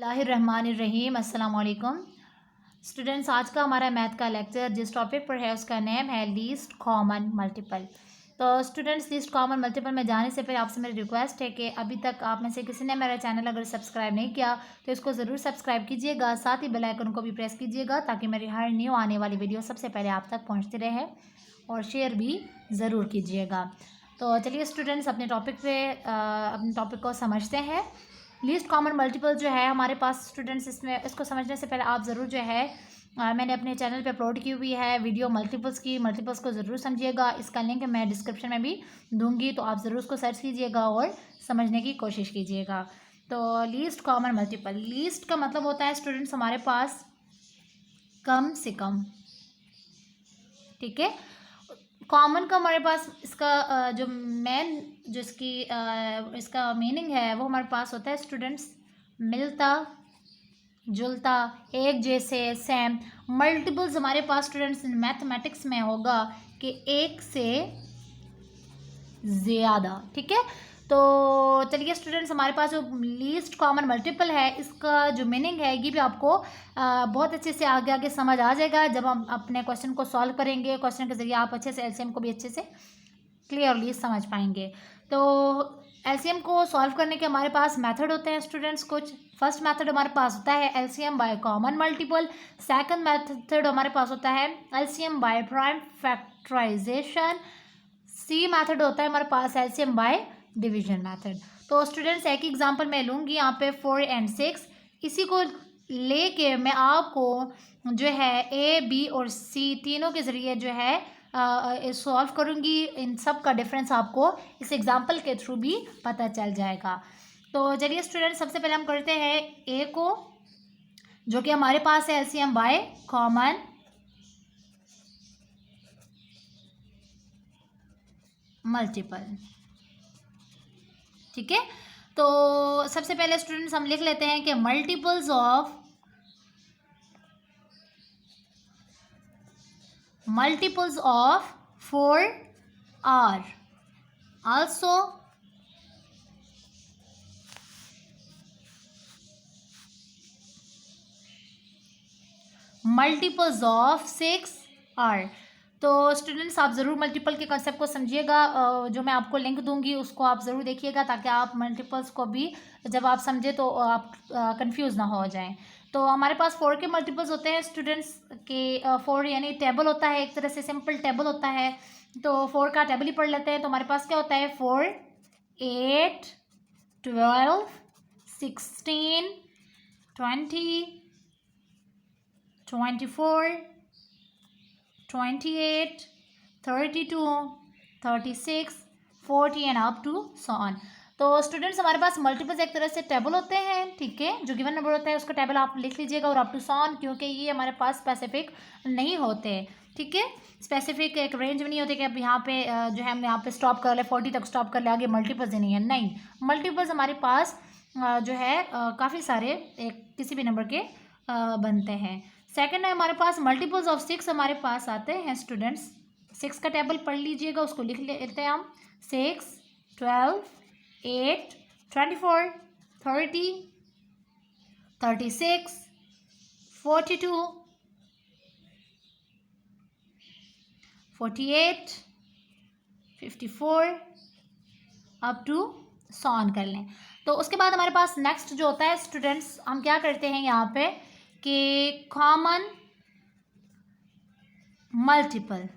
बिस्मिल्लाहिर्रहमानिर्रहीम। अस्सलाम वालेकुम स्टूडेंट्स। आज का हमारा मैथ का लेक्चर जिस टॉपिक पर है उसका नेम है लीस्ट कॉमन मल्टीपल। तो स्टूडेंट्स, लीस्ट कॉमन मल्टीपल में जाने से पहले आपसे मेरी रिक्वेस्ट है कि अभी तक आप में से किसी ने मेरा चैनल अगर सब्सक्राइब नहीं किया तो इसको ज़रूर सब्सक्राइब कीजिएगा, साथ ही बेल आइकन को भी प्रेस कीजिएगा ताकि मेरी हर न्यू आने वाली वीडियो सबसे पहले आप तक पहुँचती रहे, और शेयर भी ज़रूर कीजिएगा। तो चलिए स्टूडेंट्स, अपने टॉपिक को समझते हैं। लीस्ट कॉमन मल्टीपल जो है हमारे पास स्टूडेंट्स, इसमें इसको समझने से पहले आप ज़रूर जो है मैंने अपने चैनल पे अपलोड की हुई है वीडियो मल्टीपल्स को ज़रूर समझिएगा। इसका लिंक मैं डिस्क्रिप्शन में भी दूंगी, तो आप ज़रूर उसको सर्च कीजिएगा और समझने की कोशिश कीजिएगा। तो लीस्ट कॉमन मल्टीपल, लीस्ट का मतलब होता है स्टूडेंट्स हमारे पास कम से कम, ठीक है। कॉमन का हमारे पास इसका जो मेन जो इसका मीनिंग है वो हमारे पास होता है स्टूडेंट्स मिलता जुलता, एक जैसे, सेम। मल्टीपल्स हमारे पास स्टूडेंट्स मैथमेटिक्स में होगा कि एक से ज़्यादा, ठीक है। तो चलिए स्टूडेंट्स, हमारे पास जो लीस्ट कॉमन मल्टीपल है इसका जो मीनिंग है ये भी आपको बहुत अच्छे से आगे आगे समझ आ जाएगा जब हम अपने क्वेश्चन को सॉल्व करेंगे। क्वेश्चन के ज़रिए आप अच्छे से एलसीएम को भी अच्छे से क्लियरली समझ पाएंगे। तो एलसीएम को सॉल्व करने के हमारे पास मेथड होते हैं स्टूडेंट्स कुछ। फर्स्ट मेथड हमारे पास होता है LCM by common multiple. Second method हमारे पास होता है एलसीएम बाय प्राइम फैक्टराइजेशन। सी मेथड होता है हमारे पास एलसीएम बाय डिवीजन मेथड। तो स्टूडेंट्स, एक एग्जांपल मैं लूँगी यहाँ पे 4 और 6। इसी को लेके मैं आपको जो है ए, बी और सी तीनों के ज़रिए जो है सॉल्व करूँगी। इन सब का डिफरेंस आपको इस एग्जांपल के थ्रू भी पता चल जाएगा। तो चलिए स्टूडेंट्स, सबसे पहले हम करते हैं ए को, जो कि हमारे पास है एलसीएम बाय कॉमन मल्टीपल, ठीक है। तो सबसे पहले स्टूडेंट्स हम लिख लेते हैं कि multiples of 4 are also multiples of 6 are. तो स्टूडेंट्स, आप ज़रूर मल्टीपल के कंसेप्ट को समझिएगा। जो मैं आपको लिंक दूंगी उसको आप ज़रूर देखिएगा ताकि आप मल्टीपल्स को भी जब आप समझे तो आप कंफ्यूज ना हो जाएं। तो हमारे पास 4 के मल्टीपल्स होते हैं स्टूडेंट्स के 4 यानी टेबल होता है, एक तरह से सिंपल टेबल होता है। तो 4 का टेबल ही पढ़ लेते हैं। तो हमारे पास क्या होता है 4, 8, 12, 16, 20, 24, 28, 32, 36, 40 and up to so on. तो स्टूडेंट्स, हमारे पास मल्टीपल्स एक तरह से टेबल होते हैं, ठीक है। जो गिवन नंबर होता है उसका टेबल आप लिख लीजिएगा और अप टू सो ऑन, क्योंकि ये हमारे पास स्पेसिफिक नहीं होते, ठीक है। स्पेसिफिक एक रेंज में नहीं होती कि अब यहाँ पे जो है हम यहाँ पे स्टॉप कर ले, 40 तक स्टॉप कर ले, आगे मल्टीपल्स ही नहीं है। नहीं, मल्टीपल्स हमारे पास जो है काफ़ी सारे एक किसी भी नंबर के बनते हैं। सेकंड है हमारे पास मल्टीपल्स ऑफ 6 हमारे पास आते हैं स्टूडेंट्स। 6 का टेबल पढ़ लीजिएगा, उसको लिख लेते हैं हम। 6, 12, 8, 24, 30, 36, 42, 48, 54 अप टू सॉन कर लें। तो उसके बाद हमारे पास नेक्स्ट जो होता है स्टूडेंट्स, हम क्या करते हैं यहाँ पे कि कॉमन मल्टीपल,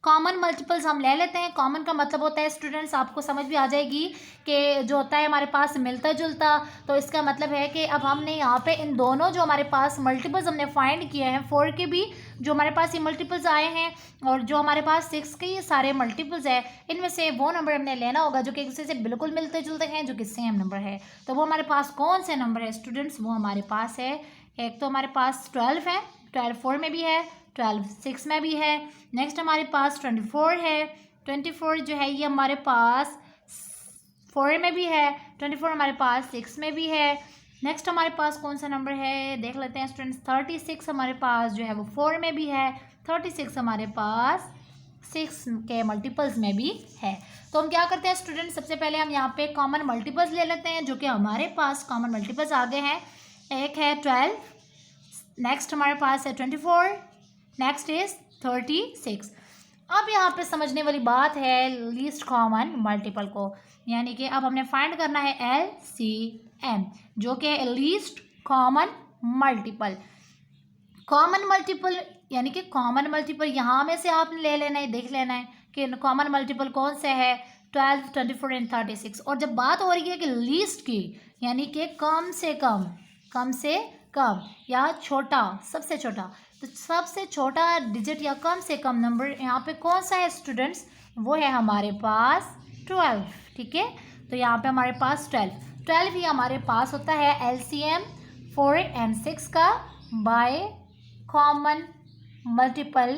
कॉमन मल्टीपल्स हम ले लेते हैं। कॉमन का मतलब होता है स्टूडेंट्स, आपको समझ भी आ जाएगी कि जो होता है हमारे पास मिलता जुलता। तो इसका मतलब है कि अब हमने यहाँ पे इन दोनों जो हमारे पास मल्टीपल्स हमने फाइंड किए हैं, 4 के भी जो हमारे पास ये मल्टीपल्स आए हैं और जो हमारे पास 6 के ये सारे मल्टीपल्स है, इनमें से वो नंबर हमने लेना होगा जो कि एक दूसरे से बिल्कुल मिलते जुलते हैं, जो कि सेम नंबर है। तो वो हमारे पास कौन से नंबर है स्टूडेंट्स? वो हमारे पास है, एक तो हमारे पास 12 है, 12 4 में भी है, 12 6 में भी है। नेक्स्ट हमारे पास 24 है, 24 जो है ये हमारे पास 4 में भी है, 24 हमारे पास 6 में भी है। नेक्स्ट हमारे पास कौन सा नंबर है देख लेते हैं स्टूडेंट्स। 36 हमारे पास जो है वो 4 में भी है, 36 हमारे पास 6 के मल्टीपल्स में भी है। तो हम क्या करते हैं स्टूडेंट, सबसे पहले हम यहाँ पे कॉमन मल्टीपल्स ले लेते हैं, जो कि हमारे पास कॉमन मल्टीपल्स आगे हैं। एक है 12, नेक्स्ट हमारे पास है 24, नेक्स्ट इज 36। अब यहाँ पे समझने वाली बात है लीस्ट कॉमन मल्टीपल को, यानी कि अब हमने फाइंड करना है LCM, जो कि least common multiple. Common multiple यानी कि कॉमन मल्टीपल यहाँ में से आपने ले लेना है, देख लेना है कि कॉमन मल्टीपल कौन से है, 12, 24 एंड 36। और जब बात हो रही है कि लीस्ट की, यानी कि कम से कम या छोटा, सबसे छोटा, तो सबसे छोटा डिजिट या कम से कम नंबर यहाँ पे कौन सा है स्टूडेंट्स, वो है हमारे पास 12। ठीक है, तो यहाँ पे हमारे पास 12 ही हमारे पास होता है LCM 4 एंड 6 का बाय कॉमन मल्टीपल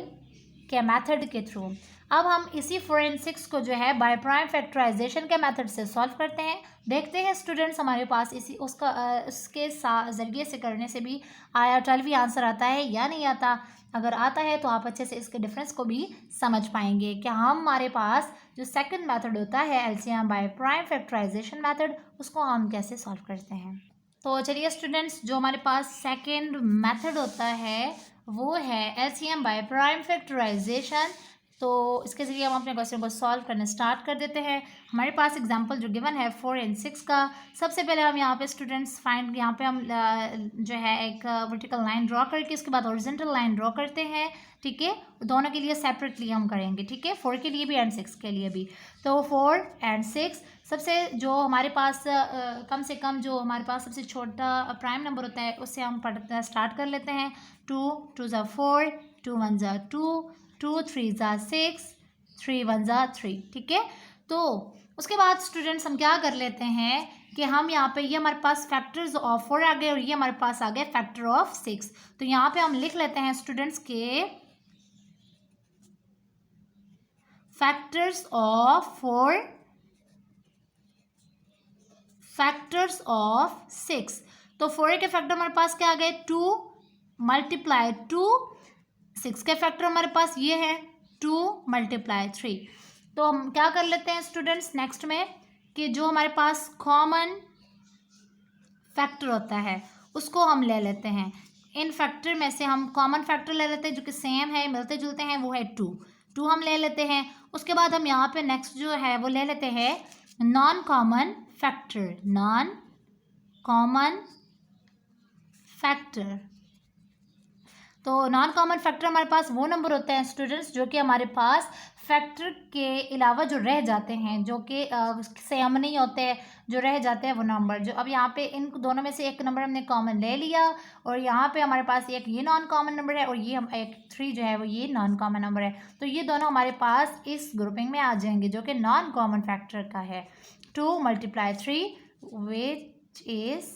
के मेथड के थ्रू। अब हम इसी 4 एंड 6 को जो है बाय प्राइम फैक्टराइजेशन के मेथड से सॉल्व करते हैं। देखते हैं स्टूडेंट्स हमारे पास उसके ज़रिए से करने से भी आया 12 ही आंसर आता है या नहीं आता। अगर आता है तो आप अच्छे से इसके डिफरेंस को भी समझ पाएंगे कि हमारे पास जो सेकंड मेथड होता है LCM by prime factorisation method, उसको हम कैसे सॉल्व करते हैं। तो चलिए स्टूडेंट्स, जो हमारे पास सेकंड मेथड होता है वो है LCM बाय प्राइम फैक्टराइजेशन। तो इसके ज़रिए हम अपने क्वेश्चन को सॉल्व करना स्टार्ट कर देते हैं। हमारे पास एग्जांपल जो गिवन है 4 एंड 6 का। सबसे पहले हम यहाँ पे स्टूडेंट्स फाइंड, यहाँ पे हम जो है एक वर्टिकल लाइन ड्रॉ करके उसके बाद हॉरिजॉन्टल लाइन ड्रॉ करते हैं। ठीक है, दोनों के लिए सेपरेटली हम करेंगे। ठीक है, 4 के लिए भी एंड 6 के लिए भी। तो 4 एंड 6, सबसे जो हमारे पास कम से कम जो हमारे पास सबसे छोटा प्राइम नंबर होता है उससे हम पढ़ना स्टार्ट कर लेते हैं। 2 2 ज़ा 4, 2 1 ज़ा 2, 2 3 ज़ा 6, 3 1 ज़ा 3। ठीक है, तो उसके बाद स्टूडेंट्स हम क्या कर लेते हैं कि हम यहाँ पे ये हमारे पास फैक्टर्स ऑफ 4 आ गए और ये हमारे पास आ गए फैक्टर ऑफ 6। तो यहाँ पे हम लिख लेते हैं स्टूडेंट्स के फैक्टर्स ऑफ 4, फैक्टर्स ऑफ 6। तो 4 के फैक्टर हमारे पास क्या आ गए, 2 मल्टीप्लाई 2। 6 के फैक्टर हमारे पास ये है 2 मल्टीप्लाई 3। तो हम क्या कर लेते हैं स्टूडेंट्स नेक्स्ट में कि जो हमारे पास कॉमन फैक्टर होता है उसको हम ले लेते हैं। इन फैक्टर में से हम कॉमन फैक्टर ले लेते हैं जो कि सेम है, मिलते जुलते हैं, वो है 2 हम ले लेते हैं। उसके बाद हम यहाँ पे नेक्स्ट जो है वो ले लेते हैं non common factor, non common factor. तो नॉन कॉमन फैक्टर हमारे पास वो नंबर होते हैं स्टूडेंट्स जो कि हमारे पास फैक्टर के अलावा जो रह जाते हैं, जो कि सेम नहीं होते, जो रह जाते हैं वो नंबर। जो अब यहाँ पे इन दोनों में से एक नंबर हमने कॉमन ले लिया और यहाँ पे हमारे पास एक ये नॉन कॉमन नंबर है और ये हम एक 3 जो है वो ये नॉन कॉमन नंबर है। तो ये दोनों हमारे पास इस ग्रुपिंग में आ जाएंगे जो कि नॉन कॉमन फैक्टर का है। 2 मल्टीप्लाई 3 विच इज़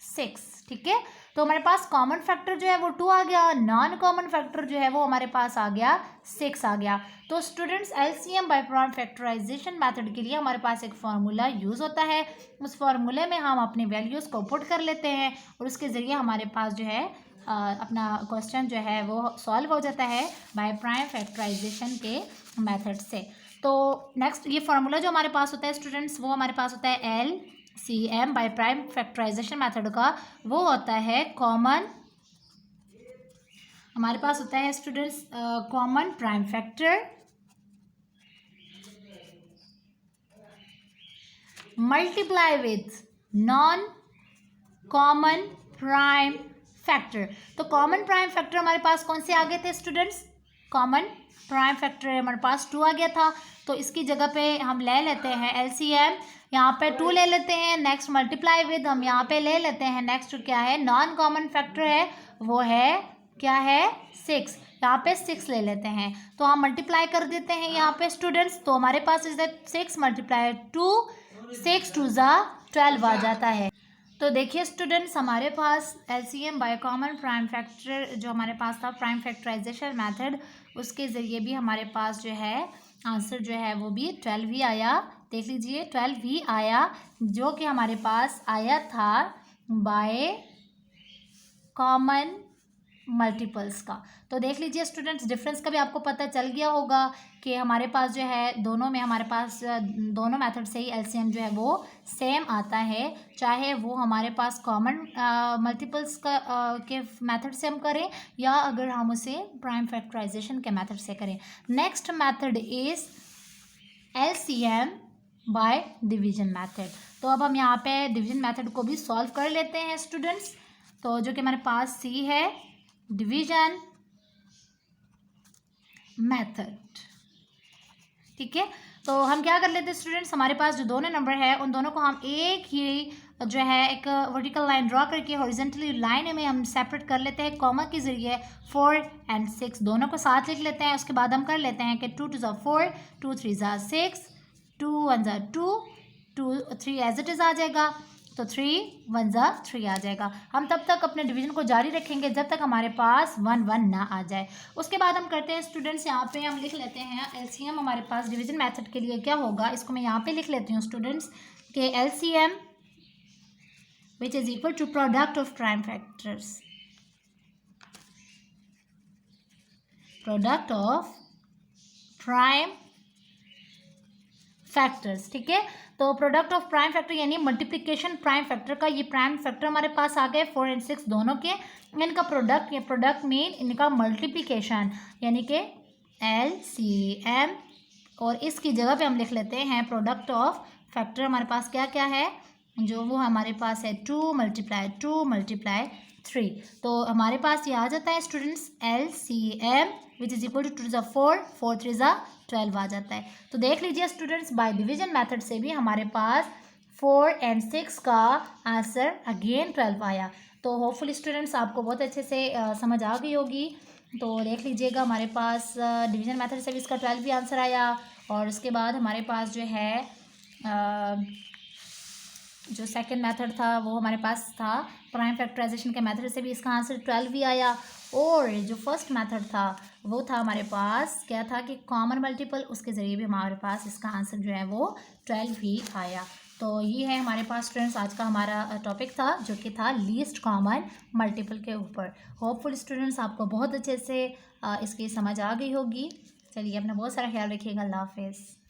6। ठीक है, तो हमारे पास कॉमन फैक्टर जो है वो 2 आ गया, नॉन कॉमन फैक्टर जो है वो हमारे पास आ गया 6 आ गया। तो students LCM by prime factorisation method के लिए हमारे पास एक फार्मूला यूज़ होता है। उस फार्मूले में हम अपनी वैल्यूज़ को पुट कर लेते हैं और उसके ज़रिए हमारे पास जो है अपना क्वेश्चन जो है वो सॉल्व हो जाता है बाय प्राइम फैक्टराइजेशन के मेथड से। तो नेक्स्ट ये फार्मूला जो हमारे पास होता है स्टूडेंट्स वो हमारे पास होता है LCM by prime factorisation method का, वो होता है कॉमन, हमारे पास होता है students common prime factor multiply with non common prime factor. तो कॉमन प्राइम फैक्टर हमारे पास कौन से आ गए थे स्टूडेंट्स, कॉमन प्राइम फैक्टर हमारे पास 2 आ गया था। तो इसकी जगह पे हम ले लेते हैं LCM, यहाँ पे 2 ले लेते हैं, नेक्स्ट मल्टीप्लाई विद हम यहाँ पे ले लेते हैं नेक्स्ट क्या है नॉन कॉमन फैक्टर है वो है क्या है 6, यहाँ पे 6 ले लेते हैं। तो हम मल्टीप्लाई कर देते हैं यहाँ पे स्टूडेंट्स। तो हमारे पास इज 6 मल्टीप्लाई 2, 6 2 ज़ा 12 आ जाता है। तो देखिए स्टूडेंट्स हमारे पास LCM by common prime factor जो हमारे पास था प्राइम फैक्टराइजेशन मेथड, उसके ज़रिए भी हमारे पास जो है आंसर जो है वो भी 12 ही आया। देख लीजिए 12 ही आया जो कि हमारे पास आया था बाय कॉमन मल्टीपल्स का। तो देख लीजिए स्टूडेंट्स, डिफरेंस का भी आपको पता चल गया होगा कि हमारे पास जो है दोनों में, हमारे पास दोनों मेथड से ही एलसीएम जो है वो सेम आता है, चाहे वो हमारे पास कॉमन मल्टीपल्स का के मेथड से हम करें या अगर हम उसे प्राइम फैक्टराइजेशन के मेथड से करें। Next method is LCM by division method. तो अब हम यहाँ पे डिवीजन मेथड को भी सॉल्व कर लेते हैं स्टूडेंट्स। तो जो कि हमारे पास सी है डिवीजन मेथड, ठीक है। तो हम क्या कर लेते हैं स्टूडेंट्स, हमारे पास जो दोनों नंबर है उन दोनों को हम एक ही जो है एक वर्टिकल लाइन ड्रॉ करके हॉरिजॉन्टली लाइन में हम सेपरेट कर लेते हैं कॉमा के ज़रिए। 4 और 6 दोनों को साथ लिख लेते हैं। उसके बाद हम कर लेते हैं कि 2 2 ज़ा 4, 2 3 ज़ा 6, 2 1 ज़ा 2, 2 3 एज इट इज़ आ जाएगा, तो 3 1 ज़ा 3 आ जाएगा। हम तब तक अपने डिवीजन को जारी रखेंगे जब तक हमारे पास 1 1 ना आ जाए। उसके बाद हम करते हैं स्टूडेंट्स, यहाँ पे हम लिख लेते हैं एलसीएम हमारे पास डिवीजन मेथड के लिए क्या होगा, इसको मैं यहाँ पे लिख लेती हूँ स्टूडेंट्स कि LCM which is equal to product of prime factors, product of prime factors, ठीक है। तो प्रोडक्ट ऑफ प्राइम फैक्टर यानी मल्टीप्लिकेशन प्राइम फैक्टर का, ये प्राइम फैक्टर हमारे पास आ गए 4 और 6 दोनों के, इनका प्रोडक्ट, ये प्रोडक्ट मीन इनका मल्टीप्लिकेशन यानी कि एलसीएम, और इसकी जगह पे हम लिख लेते हैं प्रोडक्ट ऑफ फैक्टर। हमारे पास क्या क्या है, जो वो हमारे पास है 2 × 3। तो हमारे पास ये आ जाता है students LCM which is equal to 2 × 4, 4 3 × 12 आ जाता है। तो देख लीजिए स्टूडेंट्स, बाय डिवीजन मेथड से भी हमारे पास 4 और 6 का आंसर अगेन 12 आया। तो होपफुली स्टूडेंट्स आपको बहुत अच्छे से समझ आ गई होगी। तो देख लीजिएगा हमारे पास डिवीजन मेथड से भी इसका 12 भी आंसर आया, और उसके बाद हमारे पास जो है जो सेकंड मेथड था वो हमारे पास था प्राइम फैक्टराइजेशन के मेथड से भी इसका आंसर 12 भी आया, और जो फर्स्ट मेथड था वो था हमारे पास क्या था कि कॉमन मल्टीपल, उसके ज़रिए भी हमारे पास इसका आंसर जो है वो 12 ही आया। तो ये है हमारे पास स्टूडेंट्स आज का हमारा टॉपिक था, जो कि था लीस्ट कॉमन मल्टीपल के ऊपर। होपफुल स्टूडेंट्स आपको बहुत अच्छे से इसकी समझ आ गई होगी। चलिए अपना बहुत सारा ख्याल रखिएगा। अल्लाह हाफिज़।